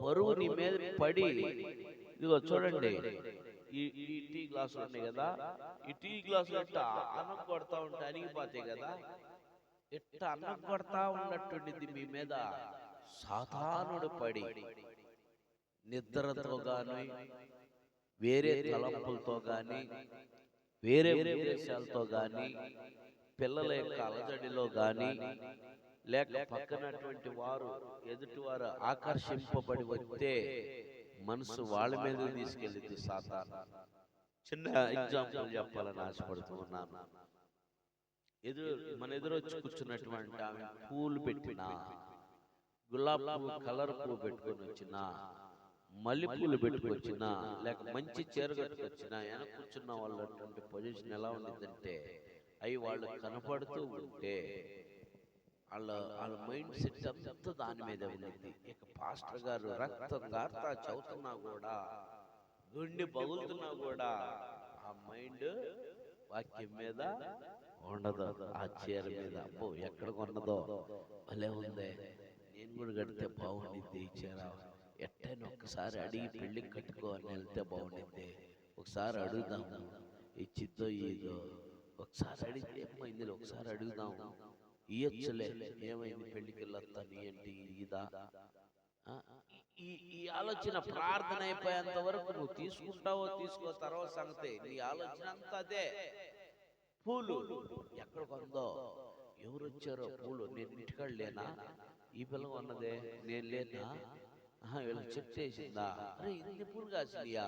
బరువు నీ మీద పడి, ఇదిగో చూడండి, ఈ ఈ టీ గ్లాసులు ఉన్నాయి కదా, ఈ టీ గ్లాసులు ఎట్లా అన్నం కొడతా ఉంటే అరిగిపోతాయి కదా, ఎట్లా అన్నం కొడతా ఉన్నట్టుండిది మీ మీద సాతానుడు పడి, నిద్రతో గాని, వేరే తలంపులతో గాని, వేరే ఉద్దేశాలతో గాని, పిల్లల యొక్క అలజడిలో గాని, లేక పక్కనటువంటి వారు ఎదుటివారు ఆకర్షింపబడి వస్తే మనసు వాళ్ళ మీద తీసుకెళ్ళింది సాతాను. చిన్న ఎగ్జాంపుల్ చెప్పాలని ఆశపడుతూ ఉన్నాను. మన ఎదురొచ్చి కూర్చున్నటువంటి ఆమె పూలు పెట్టిన, గులాబ్ పువ్వు కలర్ పువ్వు పెట్టుకొని వచ్చిన, మల్లెపూలు పెట్టుకొచ్చిన, లేక మంచి చీర కట్టుకొచ్చిన, వెనక కూర్చున్న వాళ్ళటువంటి పొజిషన్ ఎలా ఉండిద్దంటే, అవి వాళ్ళు కనపడుతూ ఉంటే వాళ్ళ మైండ్ సెట్ అంతా దాని మీద ఉండింది. ఇక పాస్టర్ గారు రక్తం గార్తా చదువుతున్నా కూడా, గుండె పగులుతున్నా కూడా ఆ మైండ్ వాక్యం మీద ఉండదు, ఆ చీర మీద. అబ్బో ఎక్కడ కొన్నదో భలే ఉందే, నేను కూడా కడితే బాగుండిద్ది ఈ చీర, ఎట్టైనా ఒక్కసారి అడిగి పెళ్ళికి కట్టుకో అని వెళ్తే బాగుండిద్ది, ఒకసారి అడుగుదాము ఇచ్చిద్దో ఇదో, ఒకసారి అడిగితే ఏమైంది ఒకసారి అడుగుదాము, ఇయ్యొచ్చులే ఏమైంది పెళ్లికి వెళ్ళొస్తాను ఏంటి ఇదా. ఈ ఆలోచన ప్రార్థన అయిపోయేంత వరకు నువ్వు తీసుకుంటావో తీసుకో తర్వాత సంగతి, నీ ఆలోచన అంతా అదే. పూలు ఎక్కడ కొందో, ఎవరు వచ్చారో, పూలు నేను ఇంటికాడ లేనా, ఈ పిల్ల ఉన్నదే నేను లేనా, వీళ్ళకి చెక్ చేసిందా, అరే ఇన్ని పూలు కాసినాయా,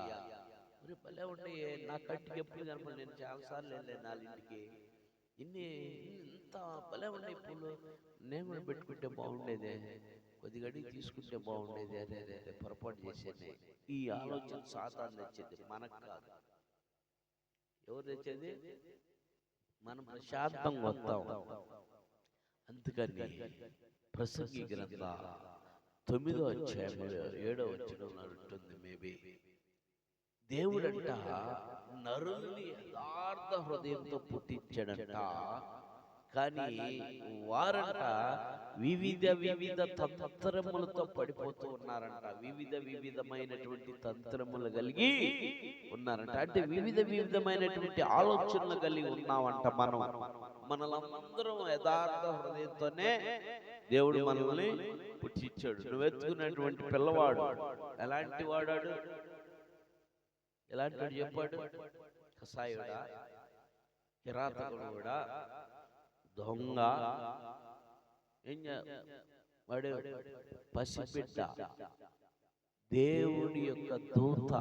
మరి భలే ఉన్నాయే, నా కంటికి ఎప్పుడు కనపడి, నేను చాలాసార్లు వెళ్ళాను వాళ్ళ ఇంటికి, ఇంత భలే ఉన్నాయి పూలు, నేను కూడా పెట్టుకుంటే బాగుండేదే, కొద్దిగా అడిగి తీసుకుంటే బాగుండేది, అదే అదే అదే పొరపాటు చేసేది. ఈ ఆలోచన సాతాను తెచ్చేది, మనకు కాదు. ఎవరు తెచ్చేది? మనం ప్రశాంతంగా వస్తాం. అందుకని ప్రసంగి గ్రంథ 9వ అధ్యాయం 7వ వచనంలో ఉంటుంది, మేబీ దేవుడంట నరుల్ని యథార్థ హృదయంతో పుట్టించాడంట, కానీ వారంట వివిధ వివిధ తంత్రములతో పడిపోతూ ఉన్నారంట, వివిధమైనటువంటి తంత్రములు కలిగి ఉన్నారంట. అంటే వివిధమైనటువంటి ఆలోచనలు కలిగి ఉన్నామంట. మనలందరం యథార్థ హృదయంతోనే దేవుడు మనల్ని పుట్టించాడు. నువ్వు ఎత్తుకున్నటువంటి పిల్లవాడు ఎలాంటి వాడాడు, ఎలాంటి వాడు చెప్పాడు? కసాయుడా, కిరాతకుడా, దొంగ, వాడు పసిబిడ్డ, దేవుడి యొక్క దూత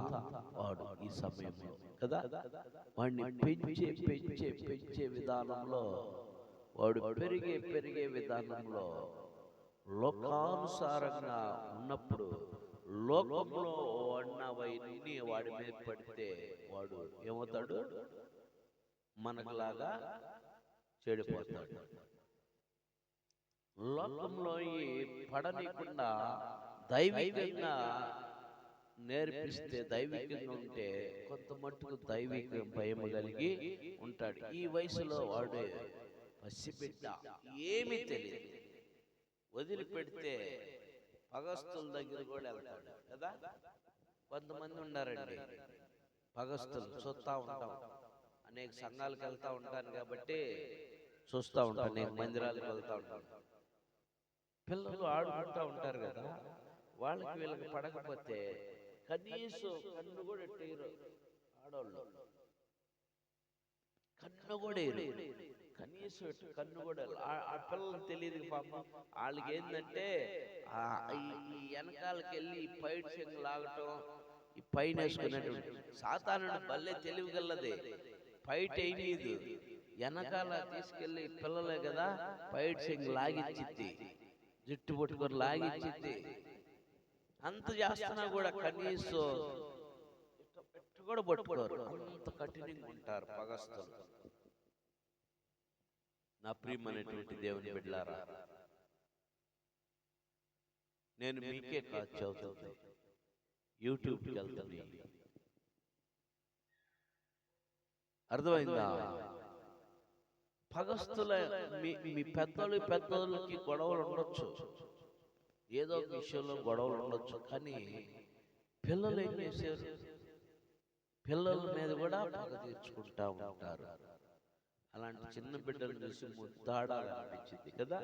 వాడు ఈ సమయంలో కదా. వాడిని పెంచే విధానంలో, వాడు పెరిగే విధానంలో లోకానుసారంగా ఉన్నప్పుడు, లోకంలో ఉన్నవన్నీ వాడి మీద పడితే వాడు ఏమవుతాడు? మనకులాగా చెడిపోతాడు. లోకంలో పడనీయకుండా దైవికంగా నేర్పిస్తే, దైవికంగా ఉంటే కొంత మట్టుకు దైవిక భయం కలిగి ఉంటాడు. ఈ వయసులో వాడు పసిబిడ్డ, ఏమీ తెలియదు, వదిలిపెడితే పగస్తుల దగ్గర కూడా వెళ్తాడు కదా. కొంతమంది ఉన్నారండి పగస్తులు, చూస్తూ ఉంటాం, అనేక సంఘాలకు వెళ్తూ ఉంటాను కాబట్టి చూస్తూ ఉంటాను, నేను మందిరాలకు వెళ్తూ ఉంటాను, పిల్లలు ఆడుకుంటూ ఉంటారు కదా, వాళ్ళకి వీళ్ళకి పడకపోతే కనీసం కన్ను కూడా ఎట్టేయరు ఆడవాళ్ళు, కన్ను కూడా వేయరు, కనీసం కన్ను కూడా. ఆ పిల్లలకు తెలియదు పాపం, వాళ్ళకి ఏంటంటే ఈ వెనకాలకి వెళ్ళి ఈ పైట్ చెంగు లాగటం, ఈ పైన వేసుకునేటువంటి సాతానుడు భలే తెలివిగలదే, పైట్ వేయనీదు, వెనకాల తీసుకెళ్ళి పిల్లలే కదా పైట్ చెంగు లాగిచ్చిద్ది, జుట్టు పట్టుకొని లాగిచ్చిద్ది. అంత చేస్తున్నా కూడా కనీసం కూడా పట్టుకోరు, అంత కఠినంగా ఉంటారు పగస్తులు. నా ప్రియమైనటువంటి దేవుని బిడ్డలారా, నేను మీకే కాదు చదువుతుంది, యూట్యూబ్కి వెళ్తాను, అర్థమైందా? పగస్తుల మీ పెద్దలకి గొడవలు ఉండొచ్చు, ఏదో ఒక విషయంలో గొడవలు ఉండొచ్చు, కానీ పిల్లలు ఏం చేశారు? పిల్లల మీద కూడా పగ తీర్చుకుంటా ఉంటారు. అలాంటి చిన్న బిడ్డలు చూసి ముద్దాడాలనిపించింది కదా.